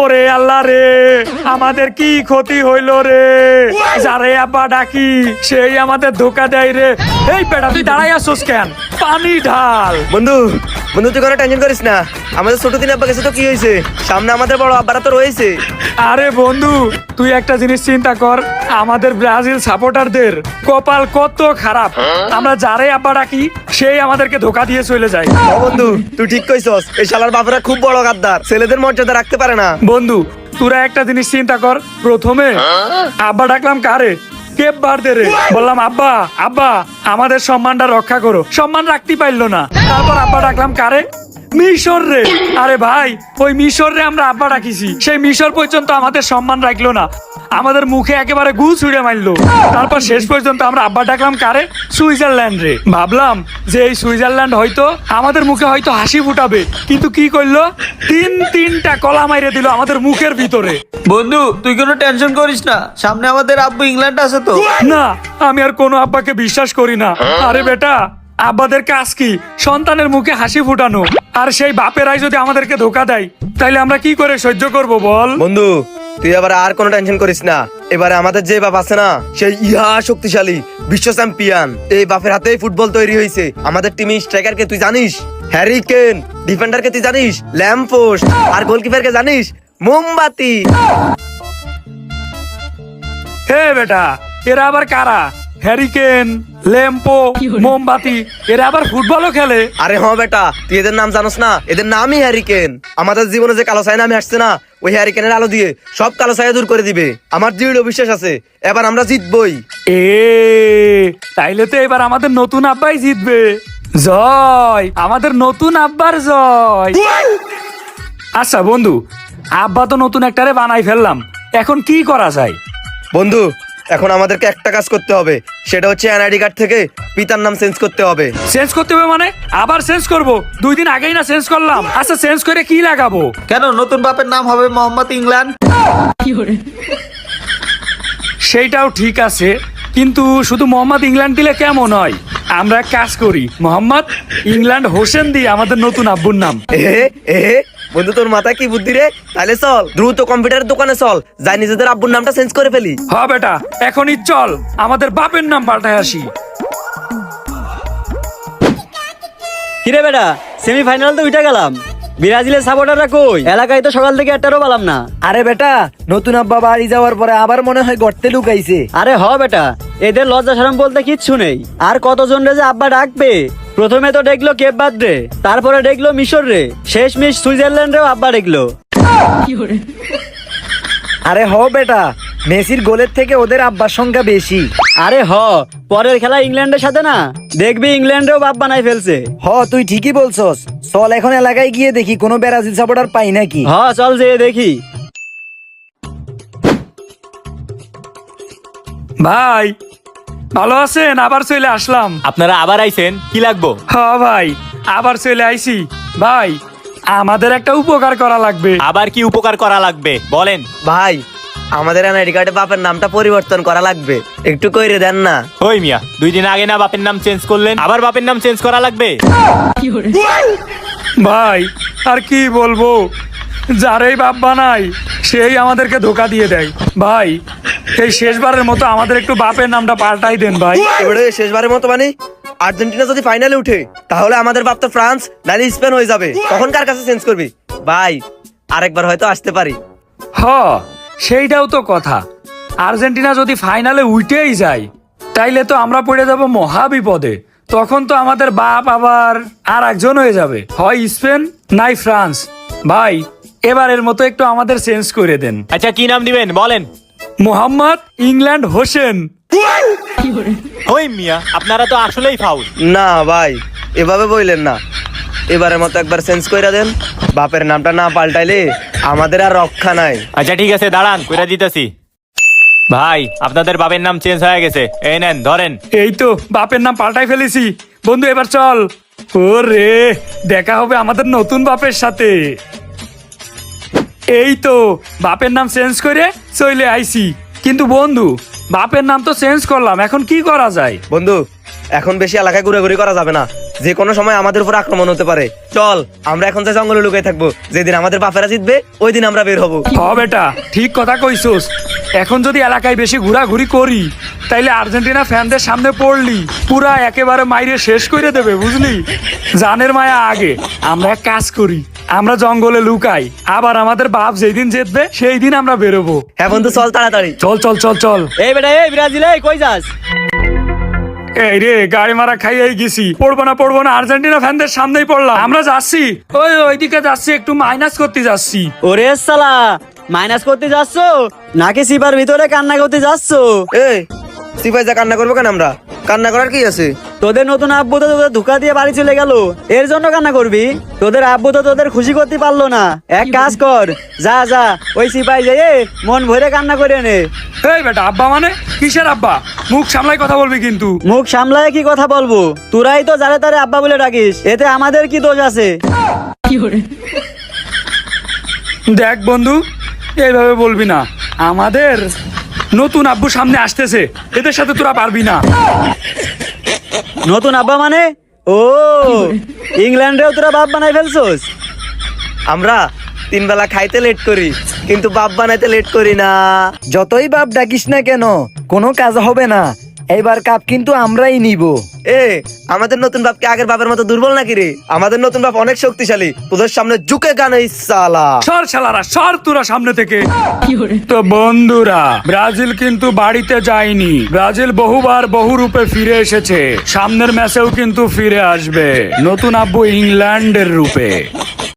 ওরে আল্লাহ রে, আমাদের কি ক্ষতি হইল রে। যারে আব্বা ডাকি সেই আমাদের ধোকা দেয় রে। এই বেটা তুই দাঁড়াই আসোস কেন? পানি ঢাল। বন্ধু বন্ধু তুই কোনো টেনশন করিস না, আমাদের ছোট দিন আব্বা গেছে তো কি হয়েছে, সামনে আমাদের বড় আব্বারা তো রয়েছে। আরে বন্ধু তুই একটা জিনিস চিন্তা কর, আমাদের ব্রাজিল সাপোর্টারদের কপাল কত খারাপ। আমরা যারে আব্বা ডাকি সেই আমাদেরকে ধোকা দিয়ে চলে যায়। বন্ধু তুই ঠিক কইছস, এই শালার বাপরা খুব বড় গাদ্দার, ছেলেদের মর্যাদা রাখতে পারে না। বন্ধু তোরা একটা জিনিস চিন্তা কর, প্রথমে আব্বা ডাকলাম কারে? কেপ বার্দে রে। বললাম আব্বা আব্বা আমাদের সম্মানটা রক্ষা করো, সম্মান রাখতে পারলো না। তারপর আব্বা ডাকলাম কারে? মিশর রে। আরে ভাই ওই মিশর রে আমরা আব্বা ডাকিছি, সেই মিশর পর্যন্ত আমাদের সম্মান রাখলো না, আমাদের মুখে একেবারে গু ছুঁড়ে মারলো। তারপর শেষ পর্যন্ত আমরা আব্বা ডাকলাম কারে? সুইজারল্যান্ড রে। ভাবলাম যে এই সুইজারল্যান্ড হয়তো আমাদের মুখে হয়তো হাসি ফুটাবে, কিন্তু কি করলো? তিনটা কলা মাইরে দিল আমাদের মুখের ভিতরে। বন্ধু তুই কোনো টেনশন করিস না, সামনে আমাদের আব্বু ইংল্যান্ড আছে তো। না আমি আর কোনো আব্বাকে বিশ্বাস করি না। আরে বেটা আব্বাদের কাজ কি? সন্তানের মুখে হাসি ফুটানো। আর সেই বাপেরাই যদি আমাদেরকে ধোকা দেয় তাইলে আমরা কি করে সহ্য করব বল? বন্ধু তুই আবার আর কোনো টেনশন করিস না, এবারে আমাদের যে বাপ আছে না সেই ইহা শক্তিশালী বিশ্ব চ্যাম্পিয়ন, এই বাপের হাতেই ফুটবল তৈরি হয়েছে। আমাদের টিমে স্ট্রাইকারকে তুই জানিস? Harry Kane. ডিফেন্ডারকে তুই জানিস? ল্যাম্পপোস্ট। আর গোলকিপারকে জানিস? মোমবাতি। হে বেটা এরা আবার কারা? হ্যারিকেন, ল্যাম্পো, মোমবাতি, এরা আবার ফুটবলও খেলে? আরে হ্যাঁ বেটা, তুই এদের নাম জানোস না? এদের নামই হ্যারিকেন। আমাদের জীবনে যে কালো ছায়া নামে আসছে না, ওই হ্যারিকেনের আলো দিয়ে সব কালো ছায়া দূর করে দিবে। আমার দৃঢ় বিশ্বাস আছে এবার আমরা জিতবই। এ তাইলে তো এবার আমাদের নতুন আব্বাই জিতবে। জয় আমাদের নতুন আব্বার জয়। আচ্ছা বন্ধু, আব্বা তো নতুন একটারে বানাই ফেললাম, এখন কি করা যায়? বন্ধু এখন আমাদেরকে একটা কাজ করতে হবে, সেটা হচ্ছে এনআইডি কার্ড থেকে পিতার নাম চেঞ্জ করতে হবে। চেঞ্জ করতে হবে মানে? আবার চেঞ্জ করব? 2 দিন আগেই না চেঞ্জ করলাম। আচ্ছা চেঞ্জ করে কি লাগাবো? কেন, নতুন বাপের নাম হবে মোহাম্মদ ইংল্যান্ড। সেইটাও ঠিক আছে, কিন্তু শুধু মোহাম্মদ ইংল্যান্ড দিলে কেমন হয়? আমরা এক কাজ করি, মোহাম্মদ ইংল্যান্ড হোসেন দিয়ে আমাদের নতুন আব্বুর নাম। বন্ধু তোর মাথায় কি বুদ্ধি রে? তাহলে চল দ্রুত কম্পিউটারের দোকানে চল, যাই নিজেদের আব্বুর নামটা চেঞ্জ করে ফেলি। হ্যাঁ বেটা এখনই চল আমাদের বাপের নাম পাল্টায় আসি। কিরে বেটা, সেমিফাইনাল তো উঠে গেলাম, ব্রাজিলের সাপোর্টাররা কই? এলাকায় তো সকাল থেকে একটারও পেলাম না। আরে বেটা নতুন আব্বা বাড়ি যাওয়ার পরে আবার মনে হয় গর্তে লুকাইছে। আরে হ বেটা, এদের লজ্জা শরম বলতে কিচ্ছু নেই। আর কতজন রে যে আব্বা ডাকবে? প্রথমে তো দেখলো কেপ বার্দে, তারপরে দেখলো মিশর রে, শেষমেশ সুইজারল্যান্ডেও আব্বা দেখলো। আরে হ বেটা, মেসির গোলের থেকে ওদের আব্বার সংখ্যা বেশি। আরে হ, পরের খেলা ইংল্যান্ডের সাথে না, দেখবি ইংল্যান্ডেও বাপ বানাই ফেলছে। হ তুই ঠিকই বলছস, চল এখন এলাকায় গিয়ে দেখি কোনো ব্রাজিল সাপোর্টার পাই নাকি। হ চল যেয়ে দেখি। ভাই ভালো আছেন? আবার চলে আসলাম। আপনারা আবার আইছেন, কি লাগবো? হ্যাঁ ভাই আবার চলে আইছি। ভাই আমাদের একটা উপকার করা লাগবে। আবার কি উপকার করা লাগবে বলেন? ভাই আমাদের এনআইডি কার্ডে বাপের নামটা পরিবর্তন করা লাগবে, একটু কইরে দেন না। ওই মিয়া 2 দিন আগে না বাপের নাম চেঞ্জ করলেন, আবার বাপের নাম চেঞ্জ করা লাগবে? ভাই আর কি বলবো, যারাই বাপ বানাই সেই আমাদেরকে ধোকা দিয়ে দেয়। ভাই এই শেষবারের মতো আমাদের একটু বাপের নামটা পাল্টাই দেন ভাই। এবারে শেষবারের মতো মানে আর্জেন্টিনা যদি ফাইনালে উঠে তাহলে আমাদের বাপ তো ফ্রান্স নাহলে স্পেন হয়ে যাবে, তখন কার কাছে চেঞ্জ করবি? ভাই আরেকবার হয়তো আসতে পারি। হ সেইটাও তো কথা, আর্জেন্টিনা যদি ফাইনালে উঠেই যায় তাইলে তো আমরা পড়ে যাব মহা বিপদে। তখন তো আমাদের বাপ আবার আর একজন হয়ে যাবে, হয় স্পেন নাই ফ্রান্স। ভাই এবারের মতো একটু আমাদের চেঞ্জ করে দেন। আচ্ছা কি নাম দিবেন বলেন? মোহাম্মদ ইংল্যান্ড হোসেন। ওই মিয়া আপনারা তো আসলেই ফাউল। না ভাই এভাবে বললেন না, এবারের মতো একবার চেঞ্জ করে দেন, বাপের নামটা না পাল্টাইলে আমাদের আর রক্ষা নাই। আচ্ছা ঠিক আছে দাঁড়ান, কইরা দিতেছি। ভাই আপনাদের বাপের নাম চেঞ্জ হয়ে গেছে, এই নেন ধরেন। এই তো বাপের নাম পাল্টাই ফেলেছি বন্ধু, এবার চল। ও রে দেখা হবে আমাদের নতুন বাপের সাথে। এই তো বাপের নাম চেঞ্জ করে চলে আইছি, কিন্তু বন্ধু বাপের নাম তো চেঞ্জ করলাম, এখন কি করা যায়? বন্ধু এখন বেশি এলাকায় ঘুরাঘুরি করা যাবে না, যে কোনো সময় আমাদের উপর আক্রমণ হতে পারে। চল আমরা এখন যে জঙ্গলে লুকিয়ে থাকবো, যেদিন আমাদের বাপেরা জিতবে ওই দিন আমরা বের হবো। হ বেটা, ঠিক কথা কইছস। এখন যদি এলাকায় বেশি ঘোরাঘুরি করি তাইলে আর্জেন্টিনা ফ্যানদের সামনে পড়লি পুরা একেবারে মাইরে শেষ করে দেবে, বুঝলি? জানের মায়া আগে। আমরা এক কাজ করি, আমরা জঙ্গলে লুকাই, আবার আমাদের বাপ যেই দিন জিতবে সেই দিন আমরা বেরোবো। হ্যাঁ বন্ধু, চল তাড়াতাড়ি। চল চল চল চল। এই বেটা, এই ব্রাজিল, এই কই যাস? এই রে, গাড়ি মারা খাইয়েই গেছি। পড়বো না, আর্জেন্টিনা ফ্যানদের সামনেই পড়লাম। আমরা যাচ্ছি, ওইদিকে যাচ্ছি, একটু মাইনাস করতে যাচ্ছি। ওরে সালা, মাইনাস করতে যাচ্ছ নাকি সিপার ভিতরে কান্না করতে যাচ্ছ? এই সিপাই যা কান্না করবো কেন? আমরা কান্না করার কি আছে? তোদের নতুন আব্বু তো তোদের ধোকা দিয়ে বাড়ি চলে গেল, এর জন্য কান্না করবি? তোদের আব্বু তো তোদের খুশি করতে পারলো না। এক কাজ কর, যা যা ওই সিপাই যেয়ে মন ভরে কান্না করে নে। এই বেটা, আব্বা মানে কিসের আব্বা? মুখ সামলাই কথা বলবি কিন্তু। মুখ সামলায় কি কথা বলবো? তোরাই তো যারে তারে আব্বা বলে ডাকিস, এতে আমাদের কি দোষ আছে? দেখ বন্ধু, এইভাবে বলবি না। আমাদের নতুন আব্বু সামনে আসতেছে, এদের সাথে তোরা পারবি না। নতুন আব্বা মানে? ও, ইংল্যান্ডেও তোরা বাপ বানাই ফেলছোস? আমরা 3 বেলা খাইতে লেট করি, কিন্তু বাপ বানাইতে লেট করি না। যতই বাপ ডাকিস না কেন, কোনো কাজ হবে না। এইবার কাপ কিন্তু আমরাই নিব। আমাদের নতুন বাপ কি আগের বাপের মতো দুর্বল নাকি রে? আমাদের নতুন বাপ অনেক শক্তিশালী, তোদের সামনে ঝুঁকে গানে সালা। সর শালারা, সর তোরা সামনে থেকে। তো বন্ধুরা, ব্রাজিল কিন্তু বাড়িতে যায়নি। ব্রাজিল বহুবার বহু রূপে ফিরে এসেছে। সামনের ম্যাচেও কিন্তু ফিরে আসবে নতুন আব্বু ইংল্যান্ডের রূপে।